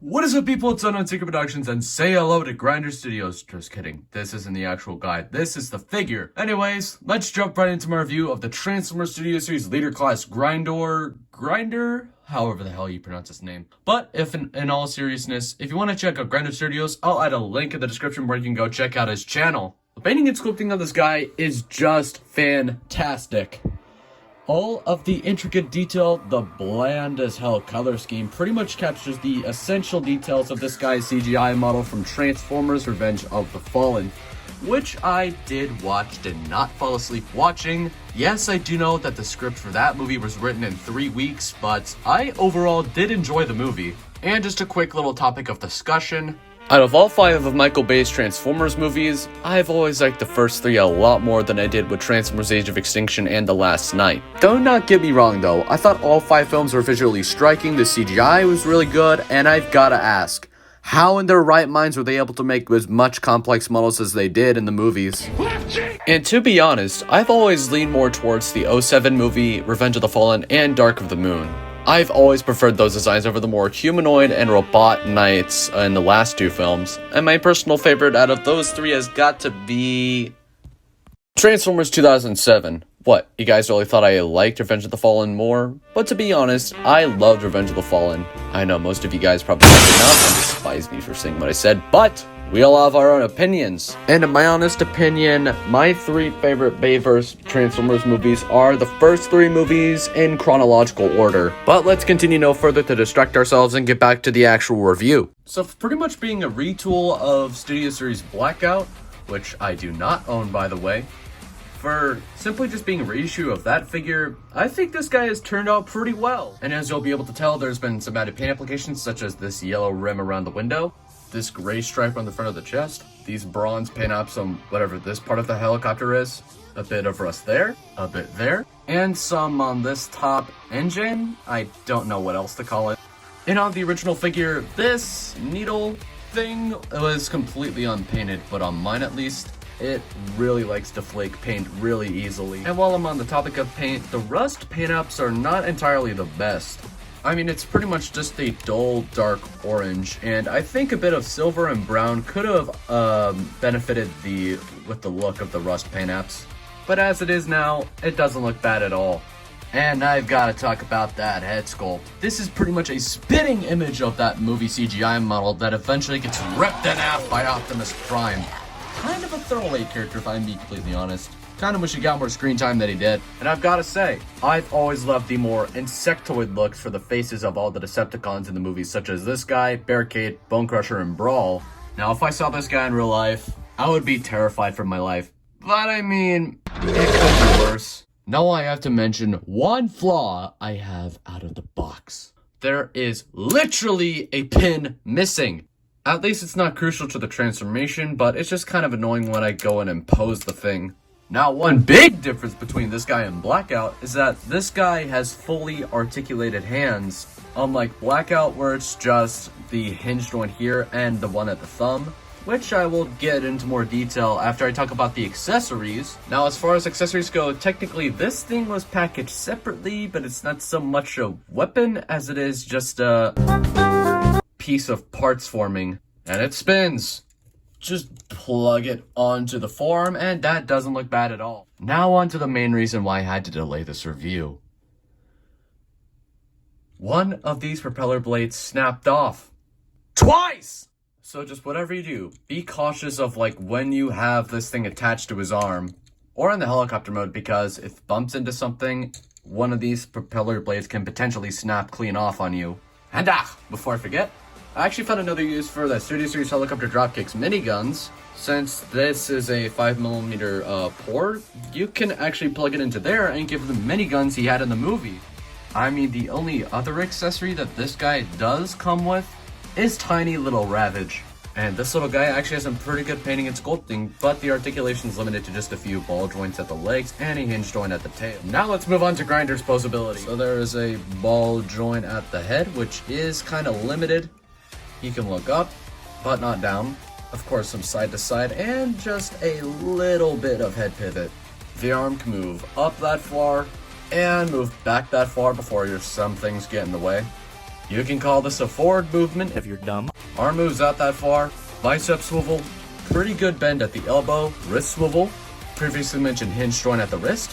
What is up, people? It's Untitled Productions, and say hello to Grindor Studios. Just kidding. This isn't the actual guide. This is the figure. Anyways, let's jump right into my review of the Transformers Studio Series Leader Class Grindor? However the hell you pronounce his name. But if in all seriousness, if you want to check out Grindor Studios, I'll add a link in the description where you can go check out his channel. The painting and sculpting of this guy is just fantastic. All of the intricate detail, the bland as hell color scheme pretty much captures the essential details of this guy's CGI model from Transformers Revenge of the Fallen, which I did watch, did not fall asleep watching. Yes, I do know that the script for that movie was written in 3 weeks, but I overall did enjoy the movie. And just a quick little topic of discussion. Out of all 5 of Michael Bay's Transformers movies, I've always liked the first 3 a lot more than I did with Transformers Age of Extinction and The Last Knight. Do not get me wrong though, I thought all 5 films were visually striking, the CGI was really good, and I've gotta ask, how in their right minds were they able to make as much complex models as they did in the movies? And to be honest, I've always leaned more towards the 2007 movie, Revenge of the Fallen, and Dark of the Moon. I've always preferred those designs over the more humanoid and robot knights in the last 2 films, and my personal favorite out of those 3 has got to be Transformers 2007. What, you guys really thought I liked Revenge of the Fallen more? But to be honest, I loved Revenge of the Fallen. I know most of you guys probably did not and despise me for saying what I said, but we all have our own opinions. And in my honest opinion, my 3 favorite Bayverse Transformers movies are the first 3 movies in chronological order. But let's continue no further to distract ourselves and get back to the actual review. So for pretty much being a retool of Studio Series Blackout, which I do not own by the way, for simply just being a reissue of that figure, I think this guy has turned out pretty well. And as you'll be able to tell, there's been some added paint applications such as this yellow rim around the window, this gray stripe on the front of the chest, these bronze paint ups on whatever this part of the helicopter is, a bit of rust there, a bit there, and some on this top engine. I don't know what else to call it. And on the original figure, this needle thing was completely unpainted, but on mine at least, it really likes to flake paint really easily. And while I'm on the topic of paint, the rust paint ups are not entirely the best. I mean, it's pretty much just a dull, dark orange, and I think a bit of silver and brown could have benefited with the look of the rust paint apps. But as it is now, it doesn't look bad at all. And I've got to talk about that head sculpt. This is pretty much a spitting image of that movie CGI model that eventually gets ripped in half by Optimus Prime. Kind of a throwaway character if I'm being completely honest. Kind of wish he got more screen time than he did. And I've got to say, I've always loved the more insectoid looks for the faces of all the Decepticons in the movies, such as this guy, Barricade, Bone Crusher, and Brawl. Now, if I saw this guy in real life, I would be terrified for my life. But I mean, it could be worse. Now I have to mention one flaw I have out of the box. There is literally a pin missing. At least it's not crucial to the transformation, but it's just kind of annoying when I go in and pose the thing. Now, one big difference between this guy and Blackout is that this guy has fully articulated hands, unlike Blackout where it's just the hinge joint here and the one at the thumb, which I will get into more detail after I talk about the accessories. Now, as far as accessories go, technically this thing was packaged separately, but it's not so much a weapon as it is just a piece of parts forming, and it spins. Just plug it onto the forearm, and that doesn't look bad at all. Now on to the main reason why I had to delay this review. One of these propeller blades snapped off. Twice! So just whatever you do, be cautious of like when you have this thing attached to his arm, or in the helicopter mode, because if it bumps into something, one of these propeller blades can potentially snap clean off on you. And before I forget, I actually found another use for the Studio Series Helicopter Dropkicks miniguns. Since this is a 5mm port, you can actually plug it into there and give the miniguns he had in the movie. I mean, the only other accessory that this guy does come with is tiny little Ravage. And this little guy actually has some pretty good painting and sculpting, but the articulation is limited to just a few ball joints at the legs and a hinge joint at the tail. Now let's move on to Grindor's Posibility. So there is a ball joint at the head, which is kind of limited. He can look up, but not down. Of course, some side to side, and just a little bit of head pivot. The arm can move up that far, and move back that far before some things get in the way. You can call this a forward movement if you're dumb. Arm moves out that far. Bicep swivel. Pretty good bend at the elbow. Wrist swivel. Previously mentioned hinge joint at the wrist.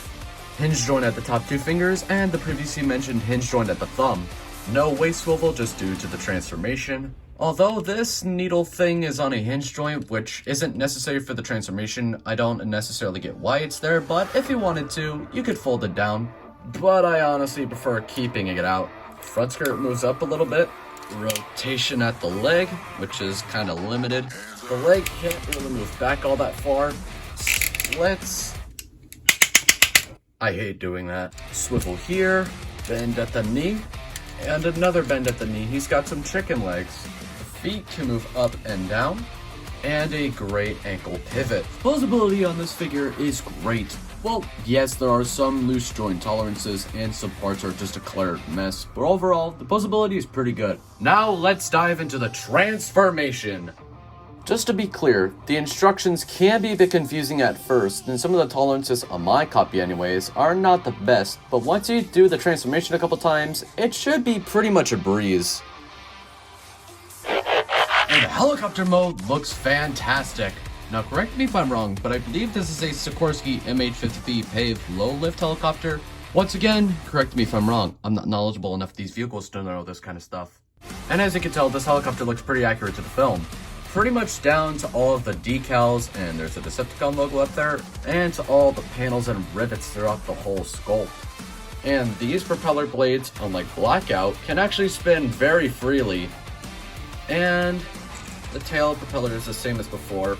Hinge joint at the top 2 fingers. And the previously mentioned hinge joint at the thumb. No waist swivel just due to the transformation. Although this needle thing is on a hinge joint, which isn't necessary for the transformation, I don't necessarily get why it's there, but if you wanted to, you could fold it down. But I honestly prefer keeping it out. Front skirt moves up a little bit. Rotation at the leg, which is kind of limited. The leg can't really move back all that far. Splits. I hate doing that. Swivel here, bend at the knee, and another bend at the knee. He's got some chicken legs. The feet can move up and down, and a great ankle pivot. Posibility on this figure is great. Well, yes, there are some loose joint tolerances, and some parts are just a cluttered mess, but overall, the posibility is pretty good. Now, let's dive into the transformation. Just to be clear, the instructions can be a bit confusing at first, and some of the tolerances on my copy anyways are not the best, but once you do the transformation a couple times, it should be pretty much a breeze. And the helicopter mode looks fantastic. Now correct me if I'm wrong, but I believe this is a Sikorsky MH-50B paved low-lift helicopter. Once again, correct me if I'm wrong. I'm not knowledgeable enough of these vehicles to know this kind of stuff. And as you can tell, this helicopter looks pretty accurate to the film. Pretty much down to all of the decals, and there's a Decepticon logo up there, and to all the panels and rivets throughout the whole sculpt. And these propeller blades, unlike Blackout, can actually spin very freely. And the tail propeller is the same as before.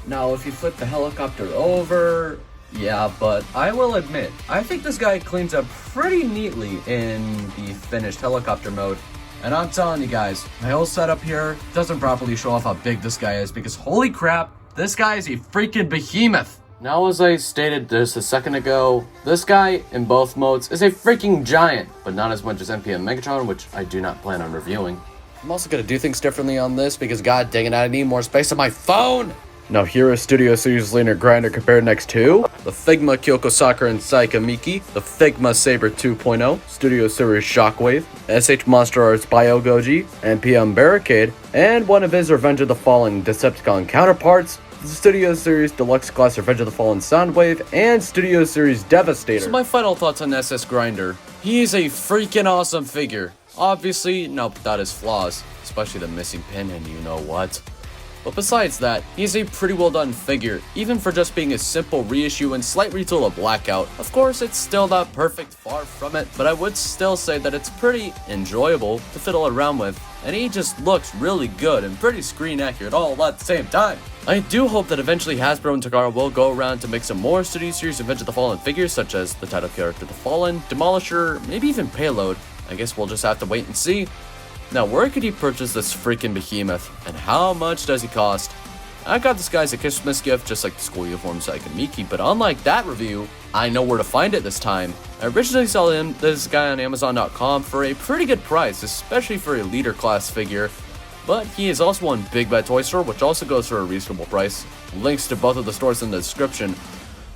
Now, if you flip the helicopter over, yeah, but I will admit, I think this guy cleans up pretty neatly in the finished helicopter mode. And I'm telling you guys, my whole setup here doesn't properly show off how big this guy is, because holy crap, this guy is a freaking behemoth. Now, as I stated just a second ago, this guy in both modes is a freaking giant, but not as much as NPM Megatron, which I do not plan on reviewing. I'm also going to do things differently on this because god dang it, I need more space on my phone! Now here is Studio Series Leaner Grinder compared next to the Figma Kyoko Sakura and Saika Miki, the Figma Saber 2.0, Studio Series Shockwave, SH Monster Arts Bio Goji, NPM Barricade, and one of his Revenge of the Fallen Decepticon counterparts, the Studio Series Deluxe Class Revenge of the Fallen Soundwave, and Studio Series Devastator. So my final thoughts on SS Grinder. He is a freaking awesome figure. Obviously, not without his flaws, especially the missing pin and you know what. But besides that, he's a pretty well done figure, even for just being a simple reissue and slight retool of Blackout. Of course, it's still not perfect, far from it, but I would still say that it's pretty enjoyable to fiddle around with, and he just looks really good and pretty screen accurate all at the same time. I do hope that eventually Hasbro and Takara will go around to make some more Studio Series Revenge of the Fallen figures, such as the title character The Fallen, Demolisher, maybe even Payload. I guess we'll just have to wait and see. Now, where could you purchase this freaking behemoth, and how much does he cost? I got this guy as a Christmas gift, just like the school uniform Saika Miki, but unlike that review, I know where to find it this time. I originally saw this guy on Amazon.com for a pretty good price, especially for a leader class figure, but he is also on Big Bad Toy Store, which also goes for a reasonable price. Links to both of the stores in the description.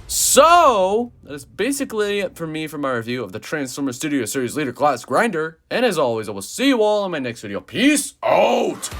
So, that is basically it for me for my review of the Transformers Studio Series Leader Class Grinder. And as always, I will see you all in my next video. Peace out!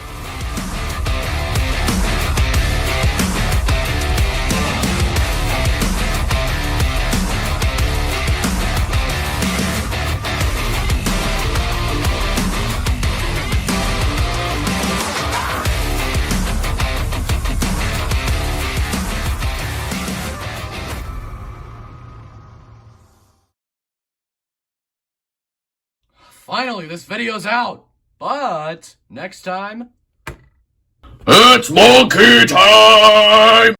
Finally, this video's out! But, next time... It's Monkey time!